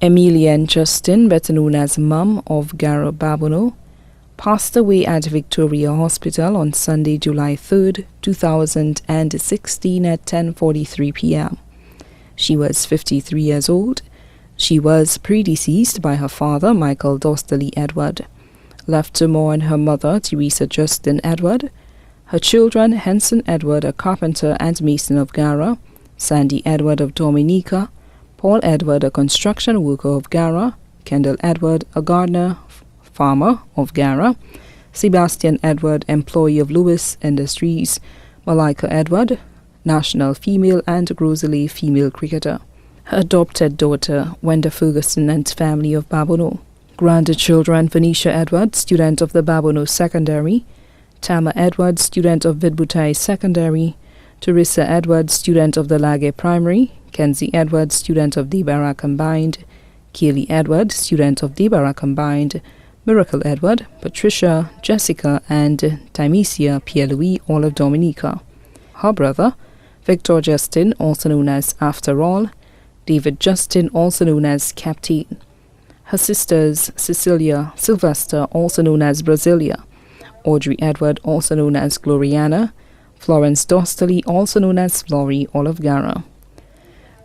Emelienne Justin, better known as Mum of Gara Babono, passed away at Victoria Hospital on Sunday, July 3, 2016 at 10:43 p.m. She was 53 years old. She was predeceased by her father, Michael Dostley Edward, left to mourn her mother, Teresa Justin Edward, her children, Henson Edward, a carpenter and mason of Gara, Sandy Edward of Dominica, Paul Edward, a construction worker of Gara, Kendall Edward, a gardener, farmer of Gara, Sebastian Edward, employee of Lewis Industries, Malika Edward, national female and Rosalie female cricketer. Her adopted daughter, Wenda Ferguson and family of Babono. Grandchildren, Venetia Edward, student of the Babono Secondary, Tama Edward, student of Vidbutai Secondary, Teresa Edward, student of the Lage Primary, Kenzie Edward, student of Debara Combined, Kaylee Edward, student of Debara Combined, Miracle Edward, Patricia, Jessica, and Timesia Pierre-Louis, all of Dominica. Her brother, Victor Justin, also known as After All, David Justin, also known as Captain. Her sisters, Cecilia Sylvester, also known as Brasilia, Audrey Edward, also known as Gloriana, Florence Dostley, also known as Flory, all of Gara.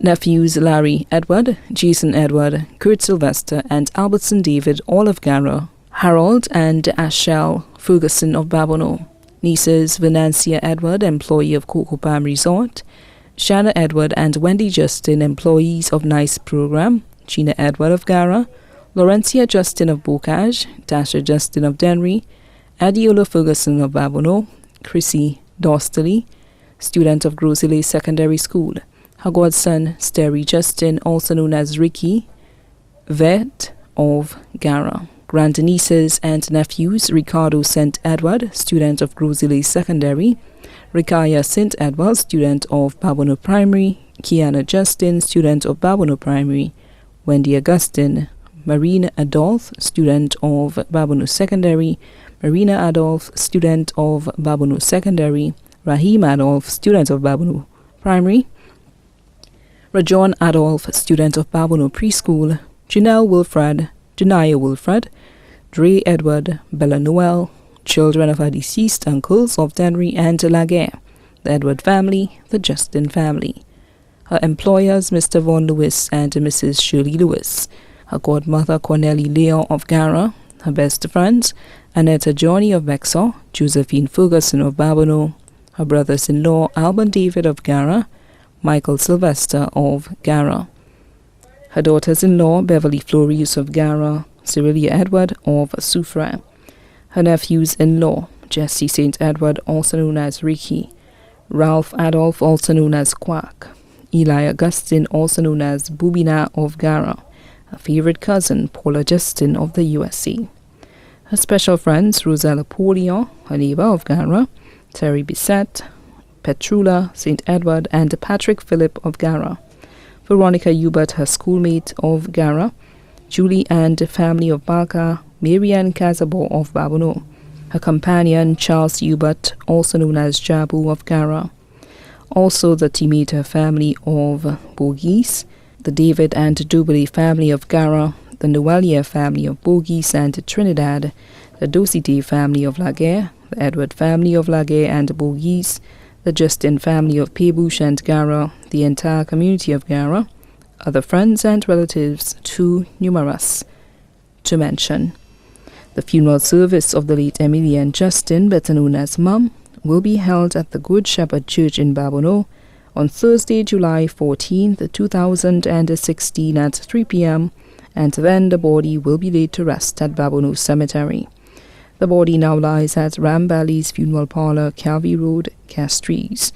Nephews Larry Edward, Jason Edward, Kurt Sylvester, and Albertson David, all of Gara. Harold and Ashel Ferguson of Babono. Nieces Venancia Edward, employee of Coco Palm Resort, Shanna Edward and Wendy Justin, employees of NICE Program, Gina Edward of Gara, Laurencia Justin of Bocage, Tasha Justin of Denry, Adiola Ferguson of Babono, Chrissy Dostley, student of Groseley Secondary School, her godson Sterry Justin, also known as Ricky, vet of Gara. Grandnieces and nephews, Ricardo St. Edward, student of Groseley Secondary, Rikaya St. Edward, student of Babono Primary, Kiana Justin, student of Babono Primary, Wendy Augustine, Marina Adolph, student of Babono Secondary, Marina Adolph, student of Babono Secondary, Rahim Adolph, student of Babono Primary, Rajon Adolph, student of Babono Preschool, Janelle Wilfred, Janaya Wilfred, Dre Edward, Bella Noel, children of her deceased uncles of Denry and Laguerre, the Edward family, the Justin family. Her employers, Mr. Vaughan Lewis and Mrs. Shirley Lewis. Her godmother, Cornelie Leon of Gara. Her best friends, Annetta Johnny of Bexar, Josephine Ferguson of Babono. Her brothers-in-law, Alban David of Gara, Michael Sylvester of Gara. Her daughters-in-law, Beverly Florius of Gara, Cyrilia Edward of Soufrière. Her nephews-in-law, Jesse St. Edward, also known as Ricky, Ralph Adolph, also known as Quack, Eli Augustine, also known as Bubina of Gara, her favorite cousin, Paula Justin of the USA. Her special friends, Rosella Polion, her neighbor of Gara, Terry Bissett, Petrula St. Edward, and Patrick Phillip of Gara. Veronica Hubert, her schoolmate of Gara, Julie and family of Balka, Marianne Casabo of Babono, her companion Charles Hubert, also known as Jabu of Gara, also the Timita family of Bourgis, the David and Dubley family of Gara, the Noelia family of Bourgis and Trinidad, the Dosite family of Laguerre, the Edward family of Laguerre and Bourgis, the Justin family of Pebush and Gara, the entire community of Gara, other friends and relatives too numerous to mention. The funeral service of the late Emelienne Justin, better known as Mum, will be held at the Good Shepherd Church in Babono on Thursday, July 14, 2016 at 3 p.m., and then the body will be laid to rest at Babono Cemetery. The body now lies at Ram Valley's Funeral Parlor, Calvi Road, Castries.